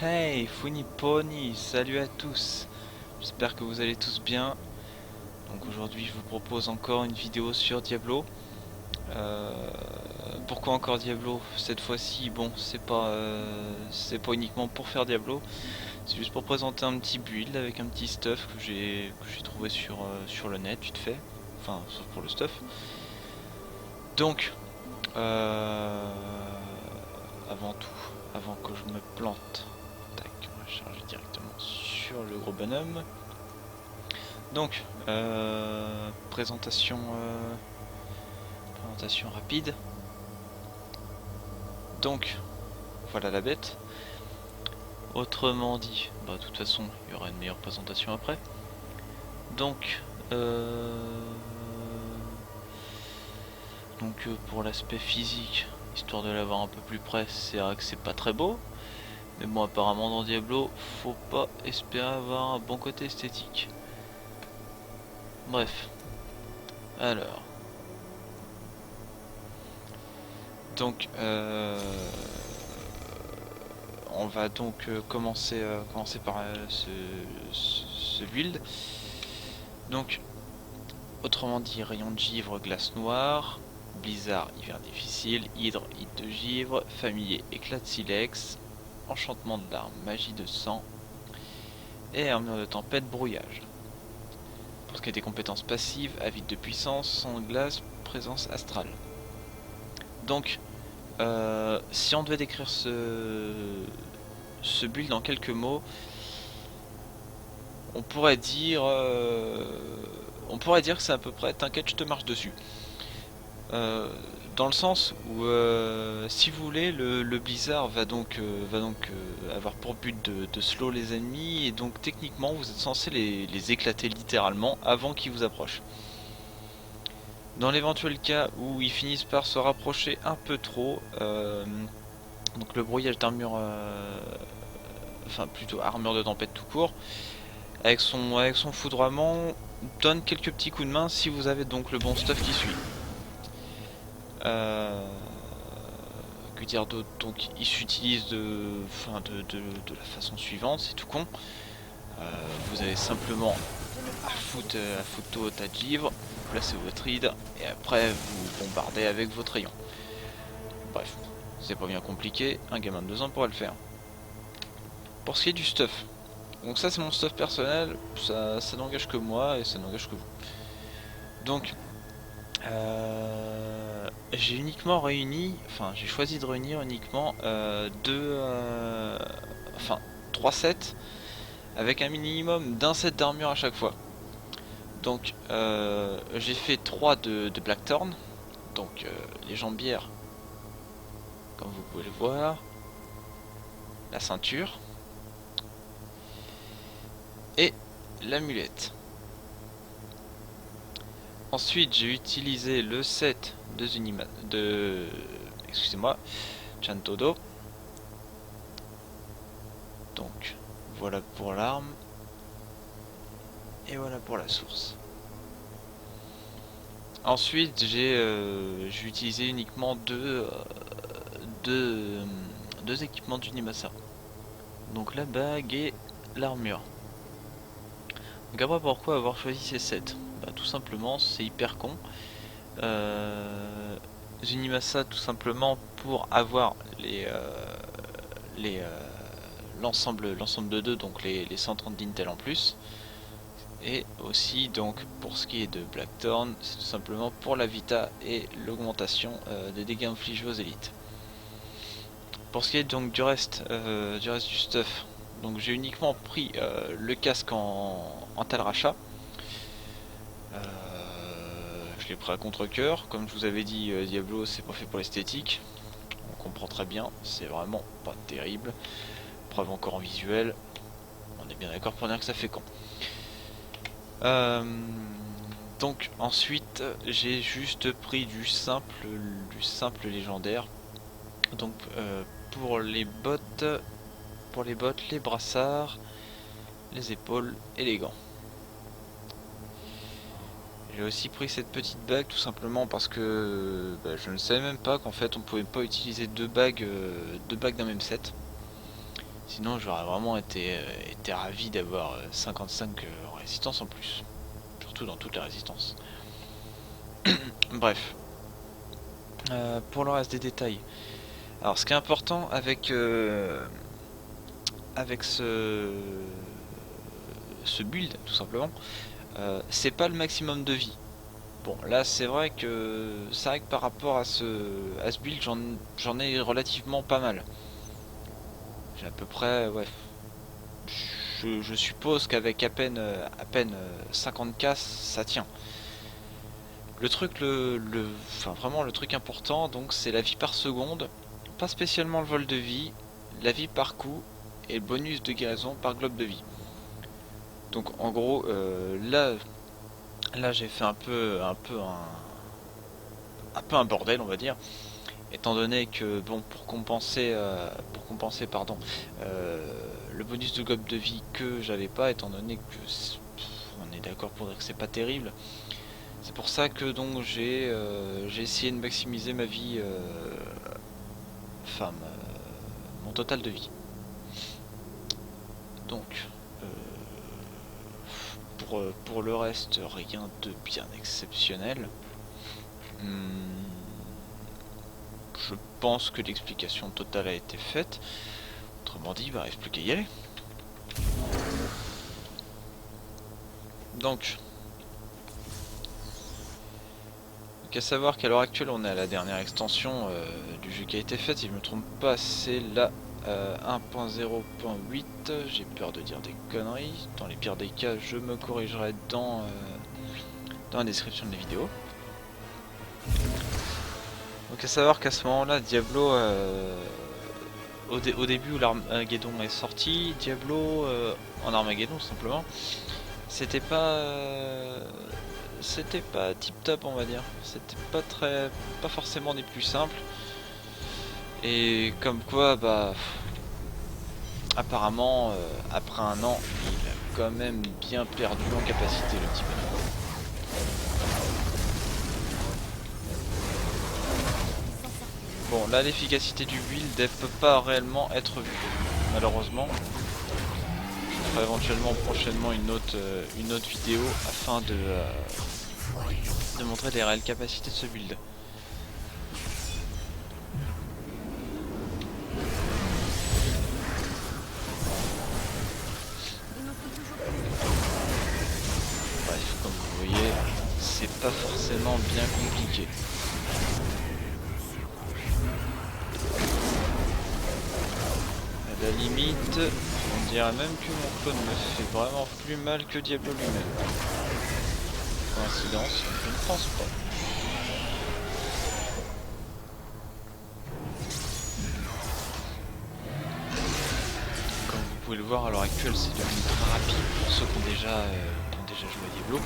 Hey Funny, salut à tous. J'espère que vous allez tous bien. Donc aujourd'hui je vous propose encore une vidéo sur Diablo. Euh, Pourquoi encore Diablo? Cette fois-ci, bon, c'est pas uniquement pour faire Diablo, c'est juste pour présenter un petit build avec un petit stuff que j'ai trouvé sur le net vite fait. Enfin, sauf pour le stuff. Donc, euh, avant tout, avant que je me plante, tac, on va charger directement sur le gros bonhomme. Donc, présentation rapide. Donc, voilà la bête. Autrement dit, bah de toute façon, il y aura une meilleure présentation après. Donc, pour l'aspect physique, histoire de l'avoir un peu plus près, c'est vrai que c'est pas très beau. Mais bon, apparemment dans Diablo, faut pas espérer avoir un bon côté esthétique. Bref, alors. Donc, on va donc commencer par ce build. Donc, autrement dit, rayon de givre, glace noire, blizzard, hiver difficile, hydre, hit de givre, familier, éclat de silex, enchantement de larmes, magie de sang, et armure de tempête, brouillage. Pour ce qui est des compétences passives, avide de puissance, sang de glace, présence astrale. Donc, si on devait décrire ce build en quelques mots, on pourrait dire, que c'est à peu près t'inquiète, je te marche dessus. Euh, Dans le sens où, si vous voulez, le Blizzard va donc avoir pour but de slow les ennemis, et donc techniquement vous êtes censé les éclater littéralement avant qu'ils vous approchent. Dans l'éventuel cas où ils finissent par se rapprocher un peu trop, donc le brouillage d'armure, enfin plutôt armure de tempête tout court, avec son foudroiement, donne quelques petits coups de main si vous avez donc le bon stuff qui suit. Euh, que dire d'autre? Donc il s'utilise de la façon suivante, c'est tout con. Vous avez simplement à foutre tout au tas de givre, vous placez votre ride et après vous bombardez avec votre rayon. Bref, c'est pas bien compliqué, un gamin de 2 ans pourra le faire. Pour ce qui est du stuff, donc ça c'est mon stuff personnel, ça n'engage que moi et ça n'engage que vous. Donc j'ai uniquement réuni, enfin j'ai choisi de réunir uniquement enfin 3 sets avec un minimum d'un set d'armure à chaque fois. Donc j'ai fait 3 de Blackthorn, donc les jambières comme vous pouvez le voir, la ceinture et l'amulette. Ensuite j'ai utilisé le set de excusez-moi, Chantodo. Donc voilà pour l'arme et voilà pour la source. Ensuite j'ai utilisé uniquement deux, deux équipements d'Unimasa. Donc la bague et l'armure. Donc après pourquoi avoir choisi ces sets? Bah tout simplement c'est hyper con. Zunimasa tout simplement pour avoir les l'ensemble de deux, donc les 130 d'intel en plus. Et aussi donc pour ce qui est de Blackthorn, c'est tout simplement pour la vita et l'augmentation des dégâts infligés aux élites. Pour ce qui est donc du reste du stuff, donc j'ai uniquement pris le casque en tel rachat. Je l'ai pris à contre-coeur, comme je vous avais dit, Diablo c'est pas fait pour l'esthétique. On comprend très bien, c'est vraiment pas terrible. Preuve encore en visuel, on est bien d'accord pour dire que ça fait con. Euh, donc ensuite j'ai juste pris du simple légendaire. Donc pour les bottes, les brassards, les épaules et les gants. J'ai aussi pris cette petite bague tout simplement parce que je ne savais même pas qu'en fait on pouvait pas utiliser deux bagues d'un même set. Sinon j'aurais vraiment été ravi d'avoir 55 résistance en plus. Surtout dans toutes les résistances. Bref. Pour le reste des détails. Alors ce qui est important avec ce build tout simplement, c'est pas le maximum de vie. Bon là c'est vrai que par rapport à ce build j'en ai relativement pas mal. J'ai à peu près ouais. Je suppose qu'avec à peine 50k ça tient. Le truc enfin vraiment le truc important donc c'est la vie par seconde, pas spécialement le vol de vie, la vie par coup et le bonus de guérison par globe de vie. Donc en gros là j'ai fait un peu un bordel on va dire, étant donné que bon pour compenser pardon le bonus de globe de vie que j'avais pas, étant donné que on est d'accord pour dire que c'est pas terrible. C'est pour ça que donc j'ai essayé de maximiser ma vie, enfin mon total de vie. Donc pour le reste rien de bien exceptionnel. Je pense que l'explication totale a été faite. Autrement dit, il va rester plus qu'à y aller. Donc à savoir qu'à l'heure actuelle on est à la dernière extension du jeu qui a été faite, si je ne me trompe pas c'est la 1.0.8, j'ai peur de dire des conneries, dans les pires des cas je me corrigerai dans la description de la vidéo. Donc à savoir qu'à ce moment là Diablo, au début où l'Armageddon est sorti, Diablo en Armageddon tout simplement, c'était pas tip top on va dire, c'était pas forcément des plus simples, et comme quoi bah apparemment après un an il a quand même bien perdu en capacité le petit bonhomme. Bon là l'efficacité du build elle peut pas réellement être vue malheureusement. Je ferai éventuellement prochainement une autre vidéo afin de montrer les réelles capacités de ce build. Bref, comme vous voyez, c'est pas forcément bien compliqué. À la limite, on dirait même que mon clone me fait vraiment plus mal que Diablo lui-même. Coïncidence, je ne pense pas. Comme vous pouvez le voir à l'heure actuelle, c'est devenu très rapide pour ceux qui ont déjà joué à Diablo.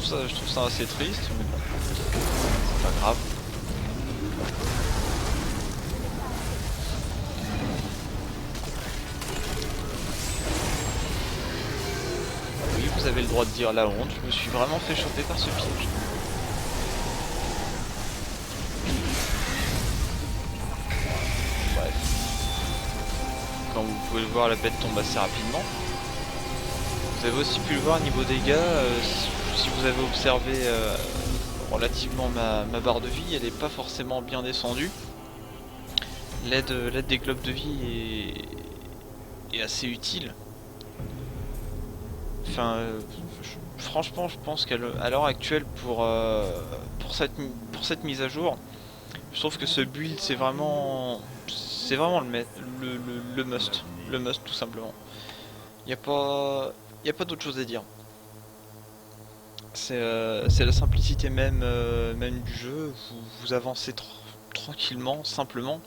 Je trouve ça assez triste, mais bon, c'est pas grave. Oui, vous avez le droit de dire la honte, je me suis vraiment fait choper par ce piège. Bref. Comme vous pouvez le voir, la bête tombe assez rapidement. Vous avez aussi pu le voir niveau dégâts, si vous avez observé relativement ma barre de vie, elle n'est pas forcément bien descendue. L'aide des globes de vie est assez utile. Enfin, franchement, je pense qu'à l'heure actuelle, pour cette mise à jour, je trouve que ce build c'est vraiment le must, tout simplement. Il n'y a pas d'autre chose à dire. C'est la simplicité même du jeu. Vous avancez tranquillement, simplement.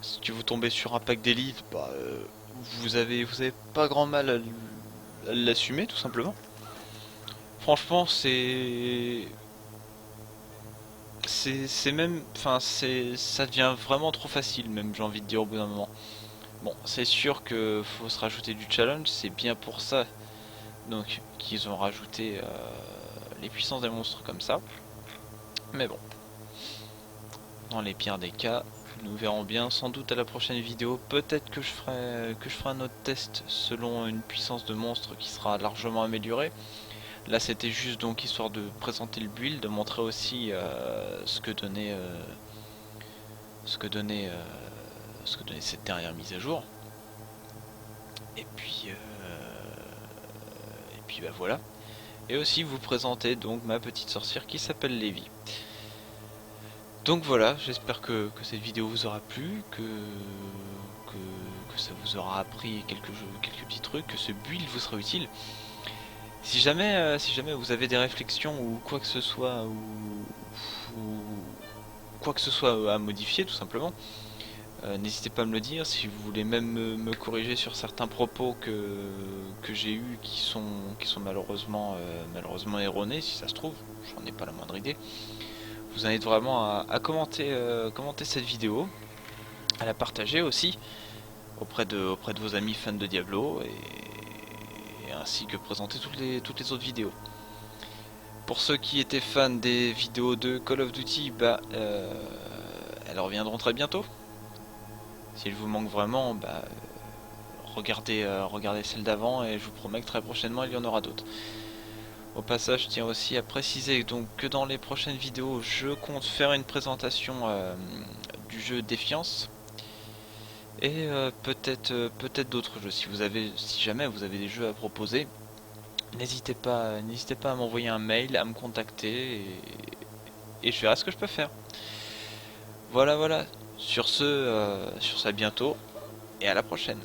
Si vous tombez sur un pack d'élite, bah, vous avez pas grand mal à l'assumer tout simplement. Franchement, c'est même, enfin ça devient vraiment trop facile même, j'ai envie de dire au bout d'un moment. Bon, c'est sûr que faut se rajouter du challenge, c'est bien pour ça donc qu'ils ont rajouté les puissances des monstres comme ça. Mais bon, Dans les pires des cas, nous verrons bien sans doute à la prochaine vidéo. Peut-être que je ferai un autre test selon une puissance de monstre qui sera largement améliorée. Là c'était juste donc histoire de présenter le build, de montrer aussi ce que donnait cette dernière mise à jour. Et puis bah voilà. Et aussi vous présenter donc ma petite sorcière qui s'appelle Lévi. Donc voilà, j'espère que cette vidéo vous aura plu, que ça vous aura appris quelques petits trucs, que ce build vous sera utile. Si jamais vous avez des réflexions ou quoi que ce soit ou quoi que ce soit à modifier tout simplement, n'hésitez pas à me le dire. Si vous voulez même me corriger sur certains propos que j'ai eus qui sont malheureusement erronés, si ça se trouve, j'en ai pas la moindre idée. Je vous invite vraiment à commenter cette vidéo, à la partager aussi auprès de vos amis fans de Diablo et ainsi que présenter toutes les autres vidéos. Pour ceux qui étaient fans des vidéos de Call of Duty, bah elles reviendront très bientôt. S'il vous manque vraiment, bah regardez celle d'avant et je vous promets que très prochainement il y en aura d'autres. Au passage, je tiens aussi à préciser donc que dans les prochaines vidéos, je compte faire une présentation du jeu Défiance et peut-être d'autres jeux. Si jamais vous avez des jeux à proposer, n'hésitez pas à m'envoyer un mail, à me contacter et je verrai ce que je peux faire. Voilà. Sur ce, à bientôt et à la prochaine.